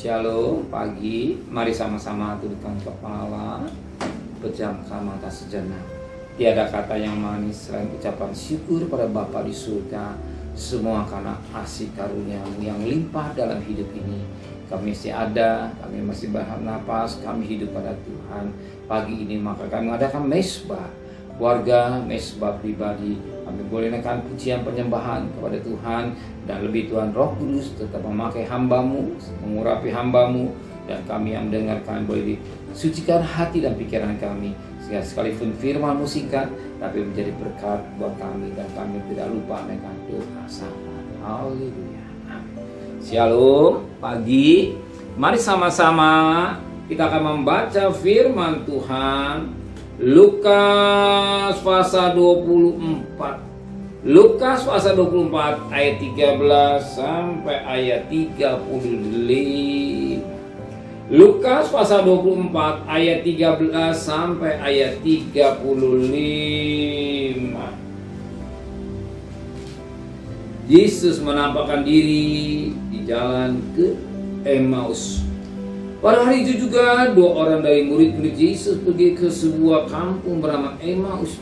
Shalom, pagi. Mari sama-sama tundukkan kepala, pejamkan mata sejenak. Tiada kata yang manis selain ucapan syukur pada Bapa di surga. Semua karena kasih karunia-Mu yang limpah dalam hidup ini. Kami masih ada, kami masih bernapas, kami hidup pada Tuhan. Pagi ini maka kami mengadakan mesbah warga, mesbah pribadi. Kami boleh naikkan pujian penyembahan kepada Tuhan. Dan lebih Tuhan Roh Kudus tetap memakai hamba-Mu, mengurapi hamba-Mu. Dan kami yang mendengarkan boleh disucikan hati dan pikiran kami. Sehingga sekalipun firman-Mu singkat, tapi menjadi berkat buat kami. Dan kami tidak lupa menaikkan doa syafaat. Haleluya. Shalom, pagi. Mari sama-sama kita akan membaca firman Tuhan. Lukas pasal 24. Lukas pasal 24 ayat 13 sampai ayat 35. Lukas pasal 24 ayat 13 sampai ayat 35. Yesus menampakkan diri di jalan ke Emmaus. Pada hari itu juga dua orang dari murid-murid Yesus pergi ke sebuah kampung bernama Emmaus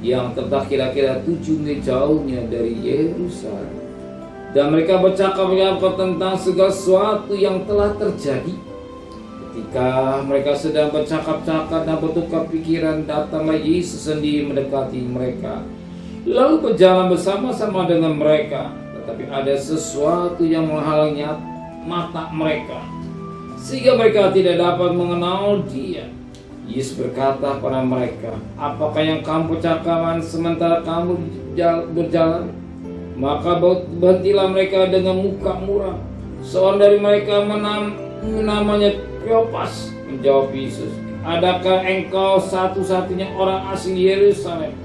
yang terletak kira-kira 7 mil jauhnya dari Yerusalem. Dan mereka bercakap-cakap tentang segala sesuatu yang telah terjadi. Ketika mereka sedang bercakap-cakap dan bertukar pikiran, datanglah Yesus sendiri mendekati mereka, lalu berjalan bersama-sama dengan mereka. Tetapi ada sesuatu yang menghalangi mata mereka, sehingga mereka tidak dapat mengenal Dia. Yesus berkata pada mereka, apakah yang kamu percakapkan sementara kamu berjalan? Maka berhentilah mereka dengan muka muram. Seorang dari mereka namanya Kleopas menjawab Yesus, adakah engkau satu-satunya orang asing Yerusalem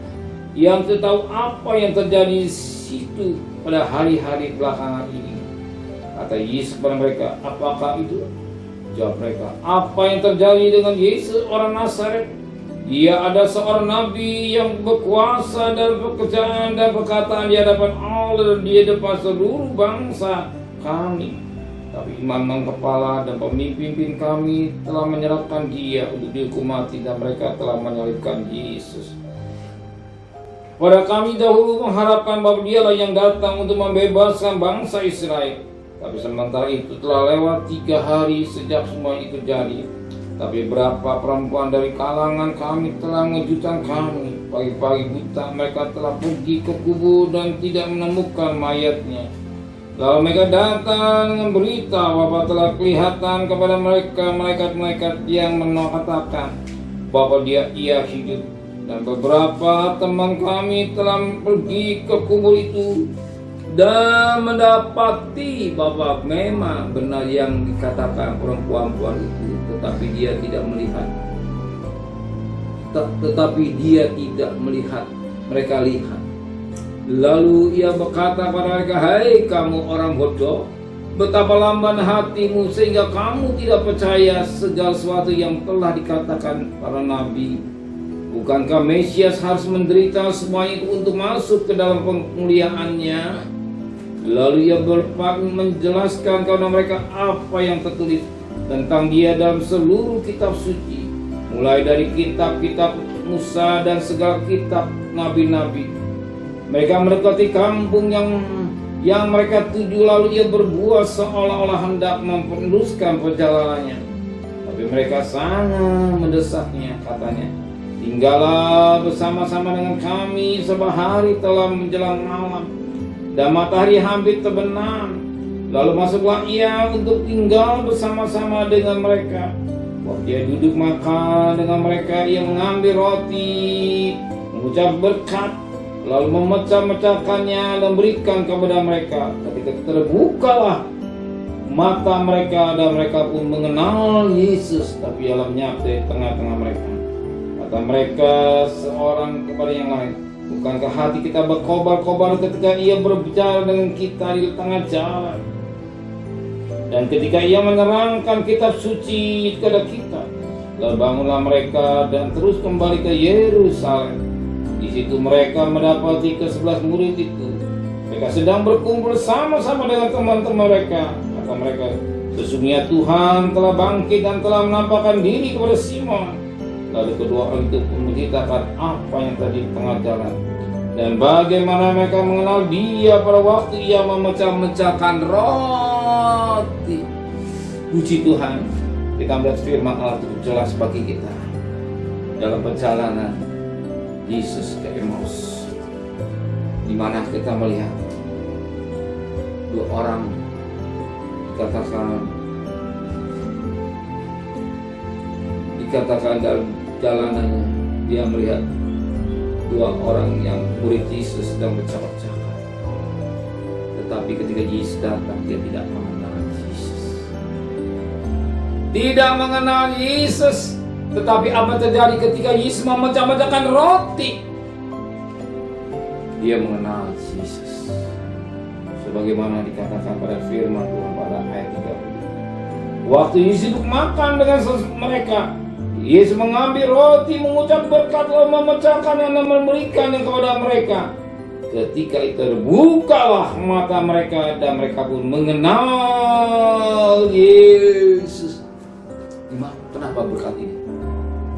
yang tahu apa yang terjadi di situ pada hari-hari belakangan ini? Kata Yesus kepada mereka, apakah itu? Jawab mereka, apa yang terjadi dengan Yesus orang Nazaret? Dia ada seorang nabi yang berkuasa dalam pekerjaan dan perkataan di hadapan Allah dan di hadapan seluruh bangsa kami. Tapi imam kepala dan pemimpin kami telah menyerahkan Dia untuk dihukum mati, dan mereka telah menyalibkan Yesus. Pada kami dahulu mengharapkan bahwa Dialah yang datang untuk membebaskan bangsa Israel. Tapi sementara itu telah lewat 3 hari sejak semua itu terjadi. Tapi berapa perempuan dari kalangan kami telah mengejutkan kami. Pagi-pagi buta mereka telah pergi ke kubur dan tidak menemukan mayatnya. Lalu mereka datang dengan berita bahwa telah kelihatan kepada mereka malaikat-malaikat yang mengatakan bahwa ia hidup. Dan beberapa teman kami telah pergi ke kubur itu dan mendapati bahwa memang benar yang dikatakan perempuan-perempuan itu, tetapi dia tidak melihat. Mereka lihat. Lalu ia berkata kepada mereka, hai kamu orang bodoh, betapa lamban hatimu sehingga kamu tidak percaya segala sesuatu yang telah dikatakan para nabi. Bukankah Mesias harus menderita semua itu untuk masuk ke dalam kemuliaannya? Lalu ia menjelaskan kepada mereka apa yang tertulis tentang Dia dalam seluruh kitab suci, mulai dari kitab-kitab Musa dan segala kitab nabi-nabi. Mereka mendekati kampung yang mereka tuju, lalu ia berbuat seolah-olah hendak meneruskan perjalanannya. Tapi mereka sangat mendesaknya, katanya, tinggallah bersama-sama dengan kami, sebab hari telah menjelang malam dan matahari hampir terbenam. Lalu masuklah ia untuk tinggal bersama-sama dengan mereka. Waktu dia duduk makan dengan mereka, ia mengambil roti, mengucap berkat, lalu memecah-mecahkannya dan berikan kepada mereka. Ketika terbukalah mata mereka dan mereka pun mengenal Yesus, tapi ia menyatu di tengah-tengah mereka. Kata mereka seorang kepada yang lain, bukankah hati kita berkobar-kobar ketika ia berbicara dengan kita di tengah jalan? Dan ketika ia menerangkan kitab suci kepada kita. Lalu bangunlah mereka dan terus kembali ke Yerusalem. Di situ mereka mendapati ke-11 murid itu. Mereka sedang berkumpul sama-sama dengan teman-teman mereka. Kata mereka, Sesungguhnya Tuhan telah bangkit dan telah menampakkan diri kepada Simon. Lalu kedua orang itu pun menceritakan apa yang terjadi di tengah jalan dan bagaimana mereka mengenal Dia pada waktu Ia memecah-mecahkan roti. Puji Tuhan, kita melihat firman Allah cukup jelas bagi kita dalam perjalanan Yesus ke Emmaus, di mana kita melihat dua orang dikatakan dalam jalanannya dia melihat dua orang yang murid Yesus sedang bercakap-cakap. Tetapi ketika Yesus datang, dia tidak mengenal Yesus. Tidak mengenal Yesus. Tetapi apa terjadi ketika Yesus memecah-mecahkan roti? Dia mengenal Yesus. Sebagaimana dikatakan pada firman Tuhan pada ayat 30. Waktu Yesus duduk makan dengan mereka, Yesus mengambil roti, mengucap berkat, lalu memecahkan dan memberikan kepada mereka. Ketika itu terbukalah mata mereka dan mereka pun mengenal Yesus. Kenapa berkat ini?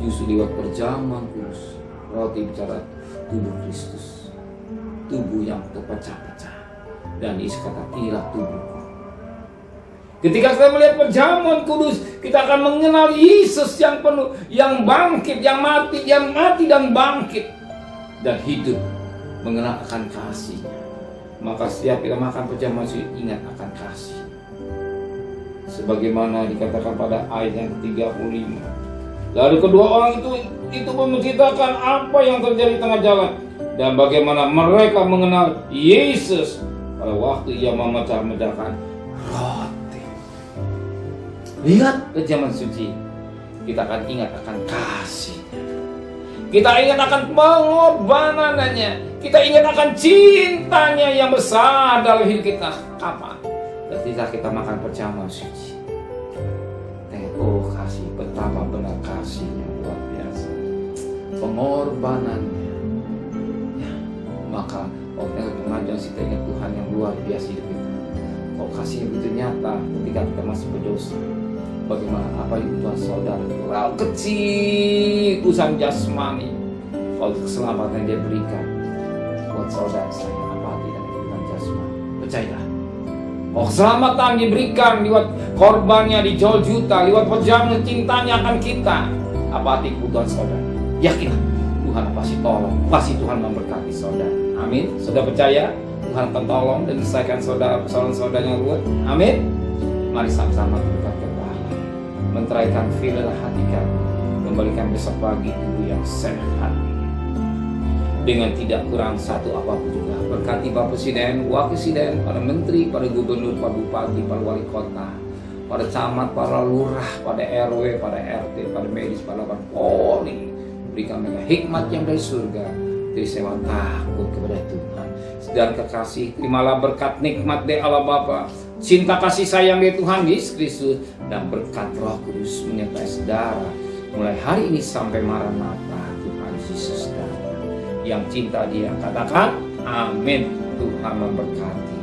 Justru lewat perjamuan kudus, roti bicara tubuh Kristus, tubuh yang terpecah-pecah. Dan Yesus kata, inilah tubuhku. Ketika kita melihat perjamuan kudus, kita akan mengenal Yesus yang penuh, yang bangkit, yang mati dan bangkit dan hidup, mengenal akan kasih-Nya. Maka setiap kita makan perjamuan itu ingat akan kasih. Sebagaimana dikatakan pada ayat yang ke-35. Lalu kedua orang itu pun menceritakan apa yang terjadi di tengah jalan dan bagaimana mereka mengenal Yesus pada waktu Ia memecah-mecahkan roti. Lihat perjamuan suci, kita akan ingat akan kasih-Nya. Kita ingat akan pengorbanannya. Kita ingat akan cintanya yang besar dalam hidup kita. Kapan? Ketika kita makan perjamuan suci. Oh, kasih, betapa benar kasih-Nya luar biasa. Pengorbanannya. Ya, maka pengajaran kita ingat Tuhan yang luar biasa hidup kita. Kok kasih begitu nyata ketika kita masih berdosa. Bagaimana apa yang Tuhan saudara terlalu kecil urusan jasmani, kalau keselamatan yang Dia berikan buat saudara saya apa tidak kehidupan jasmani. Percayalah, keselamatan diberikan lewat korbannya dijual juta, lewat perjamuan cintanya akan kita. Apa arti kebutuhan saudara? Yakinlah Tuhan pasti tolong, pasti Tuhan memberkati saudara. Amin. Sudah percaya Tuhan akan tolong dan menyelesaikan saudara yang ruwet. Amin. Mari sama-sama berkat kepada menteraikan filah hati kami, memberikan besok pagi tubuh yang sehat dengan tidak kurang satu apapun juga. Berkati Bapak Presiden, Wakil Presiden, para menteri, para gubernur, para bupati, para wali kota, para camat, para lurah, pada RW, pada RT, pada medis, pada Polri. Berikan mereka hikmat yang dari surga, dari sewa takut kepada Tuhan. Dan kekasih, terimalah berkat nikmat dari Allah Bapa, cinta kasih sayang dari Tuhan Yesus Kristus, dan berkat Roh Kudus menyertai saudara mulai hari ini sampai Maranatha Tuhan Yesus datang. Yang cinta Dia katakan amin. Tuhan memberkati.